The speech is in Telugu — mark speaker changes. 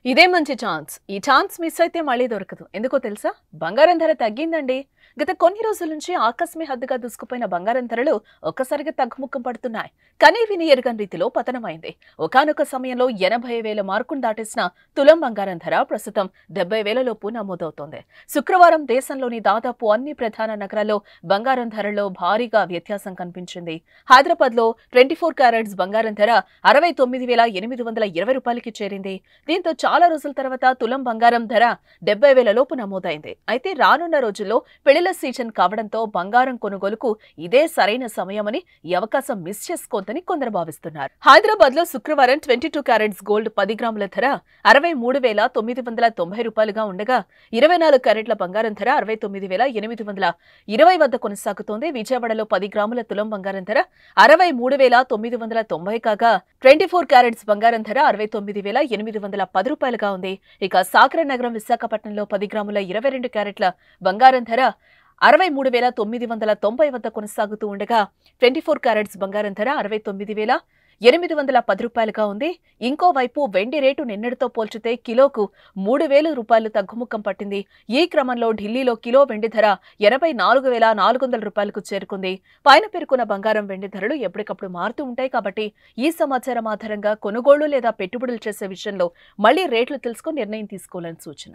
Speaker 1: ఇదే మంచి ఛాన్స్. ఈ ఛాన్స్ మిస్ అయితే మళ్ళీ దొరకదు. ఎందుకో తెలుసా? బంగారం ధర తగ్గిందండి. గత కొన్ని రోజుల నుంచి ఆకస్మిక హద్దుగా దూసుకుపోయిన బంగారం ధరలు ఒక్కసారిగా తగ్గుముఖం పడుతున్నాయి. కానీ విని ఎరుగని రీతిలో పతనమైంది. ఒకానొక సమయంలో 80,000 మార్కును దాటేసిన తులం బంగారం ధర ప్రస్తుతం 70,000 లోపు నమోదవుతోంది. శుక్రవారం దేశంలోని దాదాపు అన్ని ప్రధాన నగరాల్లో బంగారం ధరల్లో భారీగా వ్యత్యాసం కనిపించింది. హైదరాబాద్లో 24 క్యారెట్స్ బంగారం ధర 69,820 రూపాయలకి చేరింది. దీంతో చాలా రోజుల తర్వాత తులం బంగారం ధర 70,000 లోపు నమోదైంది. అయితే రానున్న రోజుల్లో పెళ్లిళ్ల సీజన్ కావడంతో బంగారం కొనుగోలుకు ఇదే సరైన సమయమని, ఈ అవకాశం మిస్ చేసుకోవద్దని కొందరు భావిస్తున్నారు. హైదరాబాద్ లో శుక్రవారం 22 క్యారెట్స్ గోల్డ్ 10 గ్రాముల ధర 63,990 రూపాయలుగా ఉండగా 24 క్యారెట్ల బంగారం ధర 69,820 వద్ద కొనసాగుతోంది. విజయవాడలో 10 గ్రాముల తులం బంగారం ధర 63,990 కాగా 24 క్యారెట్స్ బంగారం ధర 69,810 రూపాయలుగా ఉంది. ఇక సాగర నగరం విశాఖపట్నంలో 10 గ్రాముల 22 క్యారెట్ల బంగారం ధర 63,990 వద్ద కొనసాగుతూ ఉండగా 24 క్యారెట్స్ బంగారం ధర 69,810 రూపాయలుగా ఉంది. ఇంకోవైపు వెండి రేటు నిన్నటితో పోల్చితే కిలోకు 3,000 రూపాయలు తగ్గుముఖం పట్టింది. ఈ క్రమంలో ఢిల్లీలో కిలో వెండి ధర 84,400 రూపాయలకు చేరుకుంది. పైన పేర్కొన్న బంగారం వెండి ధరలు ఎప్పటికప్పుడు మారుతూ ఉంటాయి కాబట్టి ఈ సమాచారం ఆధారంగా కొనుగోళ్లు లేదా పెట్టుబడులు చేసే విషయంలో మళ్లీ రేట్లు తెలుసుకుని నిర్ణయం తీసుకోవాలని సూచన.